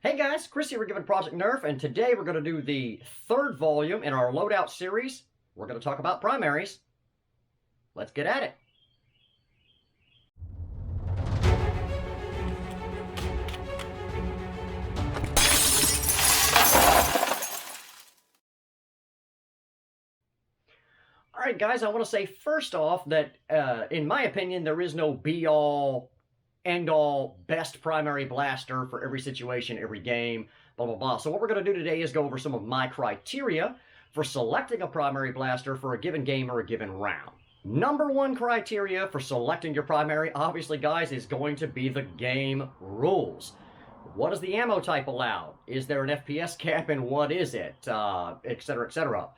Hey guys, Chris here, we're giving Project Nerf, and today we're going to do the third volume in our Loadout series. We're going to talk about primaries. Let's get at it. Alright guys, I want to say first off that, in my opinion, there is no be-all, end-all, best primary blaster for every situation, every game, blah, blah, blah. So what we're going to do today is go over some of my criteria for selecting a primary blaster for a given game or a given round. Number one criteria for selecting your primary, obviously, guys, is going to be the game rules. What does the ammo type allow? Is there an FPS cap, and what is it? Etc., etc.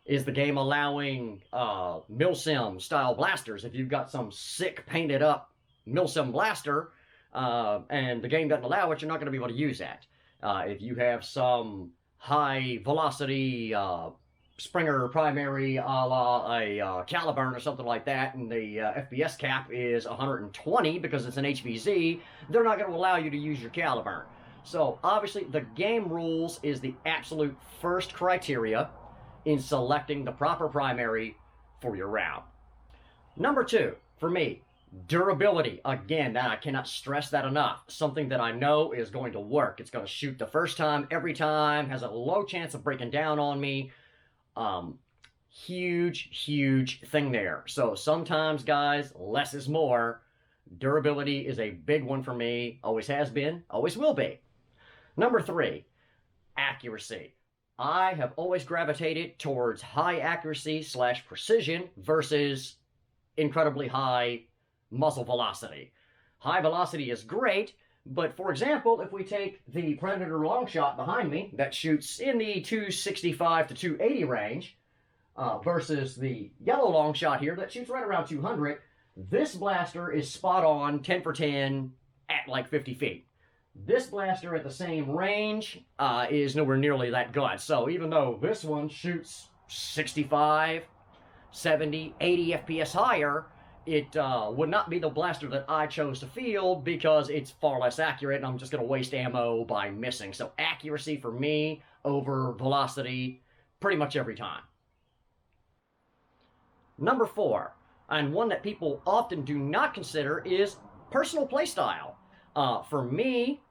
Is the game allowing milsim style blasters? If you've got some sick painted up milsim blaster and the game doesn't allow it, you're not going to be able to use that. If you have some high velocity Springer primary a la a Caliburn or something like that, and the FPS cap is 120 because it's an HVZ, they're not going to allow you to use your Caliburn. So obviously the game rules is the absolute first criteria in selecting the proper primary for your round. Number two, for me, durability. Again, I cannot stress that enough. Something that I know is going to work. It's going to shoot the first time, every time, has a low chance of breaking down on me. Huge thing there. So sometimes, guys, less is more. Durability is a big one for me. Always has been, always will be. Number three, accuracy. I have always gravitated towards high accuracy / precision versus incredibly high muzzle velocity. High velocity is great, but for example, if we take the Predator long shot behind me that shoots in the 265 to 280 range versus the yellow long shot here that shoots right around 200, this blaster is spot on 10 for 10 at like 50 feet. This blaster at the same range is nowhere nearly that good. So even though this one shoots 65, 70, 80 FPS higher, it would not be the blaster that I chose to field because it's far less accurate and I'm just going to waste ammo by missing. So accuracy for me over velocity pretty much every time. Number four, and one that people often do not consider, is personal playstyle. For me,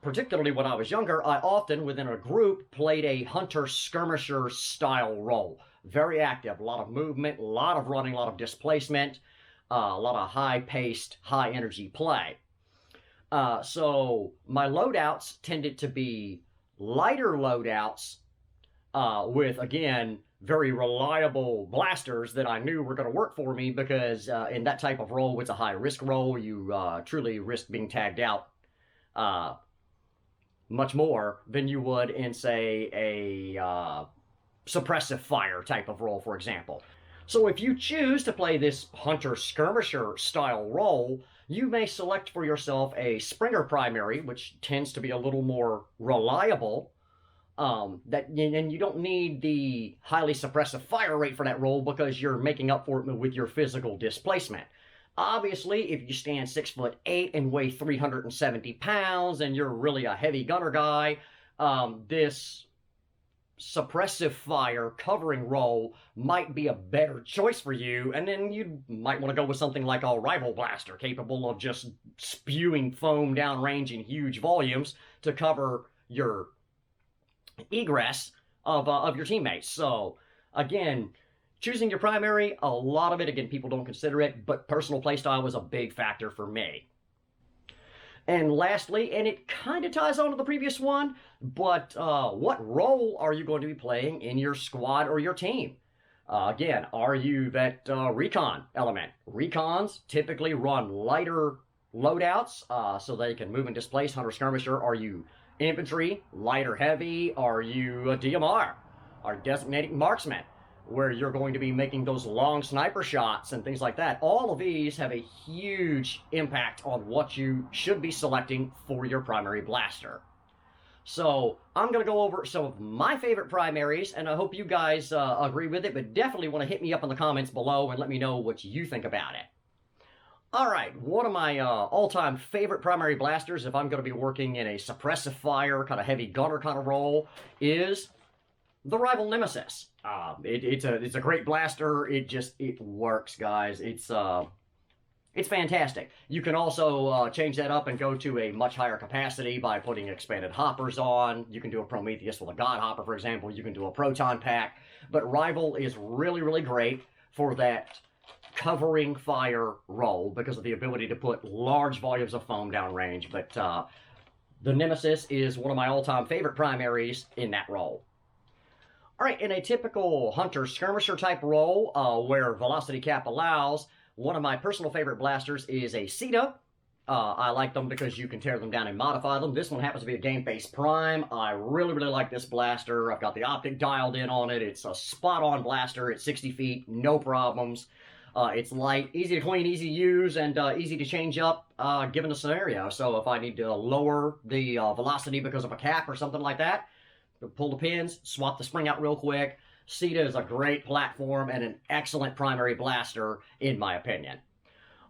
particularly when I was younger, I often, within a group, played a hunter skirmisher style role. Very active, a lot of movement, a lot of running, a lot of displacement, a lot of high-paced, high-energy play. So my loadouts tended to be lighter loadouts with, again, very reliable blasters that I knew were going to work for me because in that type of role, it's a high-risk role. You truly risk being tagged out much more than you would in, say, a suppressive fire type of role, for example. So if you choose to play this hunter skirmisher style role, you may select for yourself a Springer primary, which tends to be a little more reliable. And you don't need the highly suppressive fire rate for that role because you're making up for it with your physical displacement. Obviously, if you stand 6'8" and weigh 370 pounds and you're really a heavy gunner guy, this suppressive fire covering role might be a better choice for you, and then you might want to go with something like a Rival Blaster, capable of just spewing foam downrange in huge volumes to cover your egress of your teammates. So again, choosing your primary, a lot of it, again, people don't consider it, but personal playstyle was a big factor for me. And lastly, and it kind of ties on to the previous one, but what role are you going to be playing in your squad or your team? Again, are you that recon element? Recons typically run lighter loadouts so they can move and displace hunter skirmisher. Are you infantry, light or heavy? Are you a DMR? Are designating marksman, where you're going to be making those long sniper shots and things like that? All of these have a huge impact on what you should be selecting for your primary blaster. So I'm going to go over some of my favorite primaries, and I hope you guys agree with it, but definitely want to hit me up in the comments below and let me know what you think about it. All right, one of my all-time favorite primary blasters, if I'm going to be working in a suppressive fire, kind of heavy gunner kind of role, is the Rival Nemesis. It's a great blaster. It works, guys. It's fantastic. You can also change that up and go to a much higher capacity by putting expanded hoppers on. You can do a Prometheus with a God Hopper, for example. You can do a Proton Pack. But Rival is really, really great for that covering fire role because of the ability to put large volumes of foam downrange. But the Nemesis is one of my all-time favorite primaries in that role. All right, in a typical hunter skirmisher type role where velocity cap allows, one of my personal favorite blasters is a Sita. I like them because you can tear them down and modify them. This one happens to be a Game Face Prime. I really, really like this blaster. I've got the optic dialed in on it. It's a spot-on blaster at 60 feet, no problems. It's light, easy to clean, easy to use, and easy to change up given the scenario. So if I need to lower the velocity because of a cap or something like that, pull the pins, swap the spring out real quick. Sita is a great platform and an excellent primary blaster, in my opinion.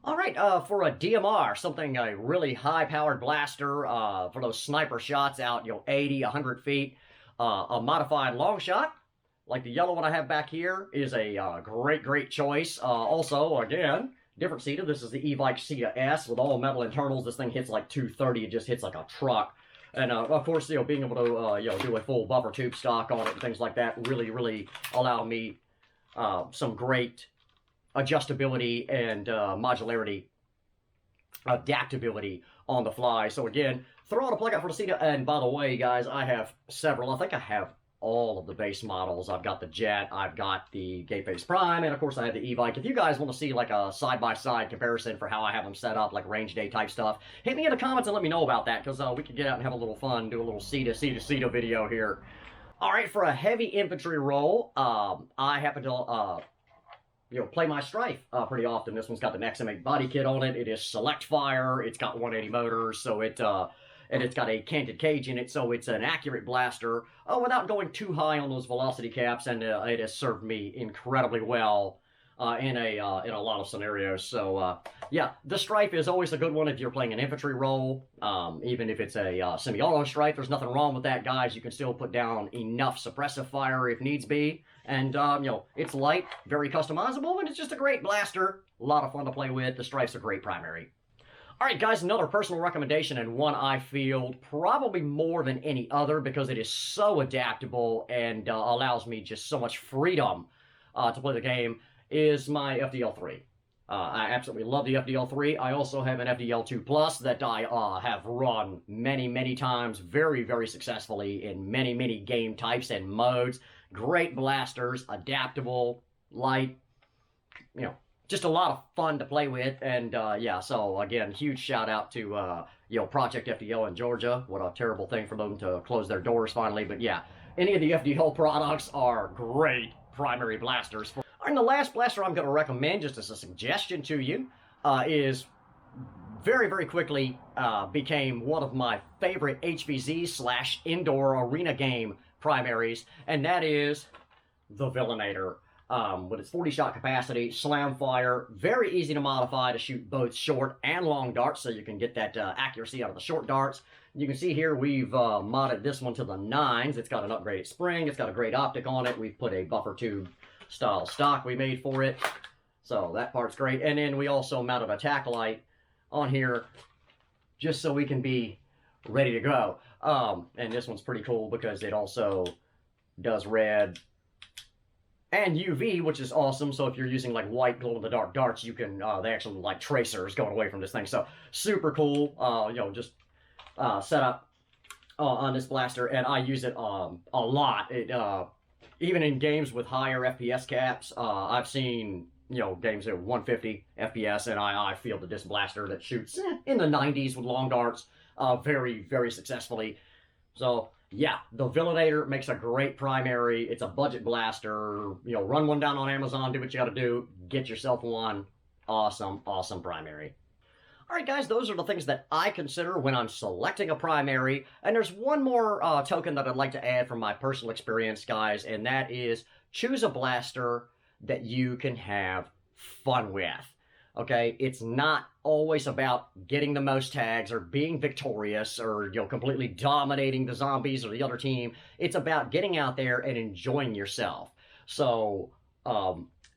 All right, for a DMR, a really high-powered blaster for those sniper shots out, 80, 100 feet, a modified long shot, like the yellow one I have back here, is a great choice. Also, again, different Sita. This is the E-Vike Sita S with all metal internals. This thing hits like 230. It just hits like a truck. And, of course, being able to, do a full buffer tube stock on it and things like that really allow me some great adjustability and modularity, adaptability on the fly. So, again, throw out a plug out for the Sita. And, by the way, guys, I have several. I think I have all of the base models. I've got the Jet, I've got the Game Face Prime, and of course I have the E-Vike. If you guys want to see like a side-by-side comparison for how I have them set up, like range day type stuff, hit me in the comments and let me know about that, because we can get out and have a little fun, do a little Sita video here. All right, for a heavy infantry role, I happen to play my Strife pretty often. This one's got the XM8 body kit on it. It is select fire. It's got 180 motors, so and it's got a canted cage in it, so it's an accurate blaster without going too high on those velocity caps, and it has served me incredibly well in a lot of scenarios. So yeah, the Strife is always a good one if you're playing an infantry role. Even if it's a semi-auto Strife, there's nothing wrong with that, guys. You can still put down enough suppressive fire if needs be, and it's light, very customizable, and it's just a great blaster. A lot of fun to play with. The Strife's a great primary. All right, guys, another personal recommendation, and one I feel probably more than any other because it is so adaptable and allows me just so much freedom to play the game, is my FDL3. I absolutely love the FDL3. I also have an FDL2 Plus that I have run many times very successfully in many game types and modes. Great blasters, adaptable, light, just a lot of fun to play with. And yeah, so again, huge shout out to Project FDL in Georgia. What a terrible thing for them to close their doors finally. But yeah, any of the FDL products are great primary blasters. And the last blaster I'm going to recommend, just as a suggestion to you, is very quickly became one of my favorite HVZ/indoor arena game primaries, and that is the Villainator. With its 40-shot capacity, slam fire, very easy to modify to shoot both short and long darts, so you can get that accuracy out of the short darts. You can see here we've modded this one to the 9s. It's got an upgraded spring. It's got a great optic on it. We've put a buffer tube style stock we made for it, so that part's great. And then we also mounted a tack light on here just so we can be ready to go. And this one's pretty cool because it also does red and UV, which is awesome. So if you're using like white glow-in-the-dark darts, you can, they actually like tracers going away from this thing. So super cool, just set up on this blaster, and I use it a lot. It, even in games with higher FPS caps, I've seen, games at 150 FPS, and I field this blaster that shoots in the 90s with long darts very successfully. So yeah, the Villainator makes a great primary. It's a budget blaster. Run one down on Amazon, do what you gotta do, get yourself one. Awesome primary. All right, guys, those are the things that I consider when I'm selecting a primary. And there's one more token that I'd like to add from my personal experience, guys, and that is choose a blaster that you can have fun with. Okay, it's not always about getting the most tags or being victorious or completely dominating the zombies or the other team. It's about getting out there and enjoying yourself. So,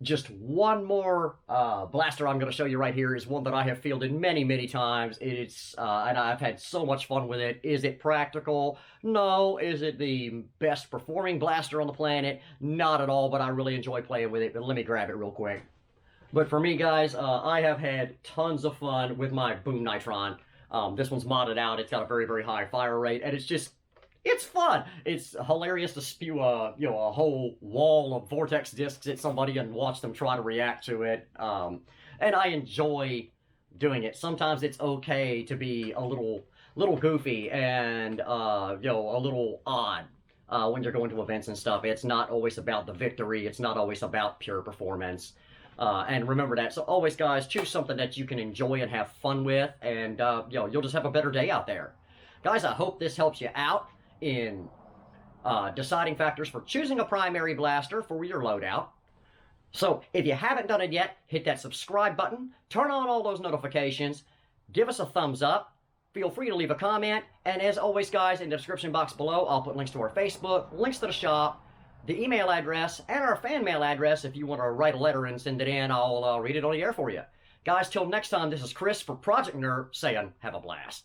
just one more blaster I'm going to show you right here is one that I have fielded many, many times. It's and I've had so much fun with it. Is it practical? No. Is it the best performing blaster on the planet? Not at all, but I really enjoy playing with it. But let me grab it real quick. But for me, guys, I have had tons of fun with my Boom Nitron. This one's modded out. It's got a very, very high fire rate, and it's fun. It's hilarious to spew a whole wall of vortex discs at somebody and watch them try to react to it. And I enjoy doing it. Sometimes it's okay to be a little goofy and a little odd. When you're going to events and stuff, it's not always about the victory. It's not always about pure performance. And remember that. So always, guys, choose something that you can enjoy and have fun with, and you'll just have a better day out there. Guys, I hope this helps you out in deciding factors for choosing a primary blaster for your loadout. So if you haven't done it yet, hit that subscribe button, turn on all those notifications, give us a thumbs up, feel free to leave a comment, and as always, guys, in the description box below, I'll put links to our Facebook, links to the shop, the email address, and our fan mail address. If you want to write a letter and send it in, I'll read it on the air for you. Guys, till next time, this is Chris for Project Nerf saying have a blast.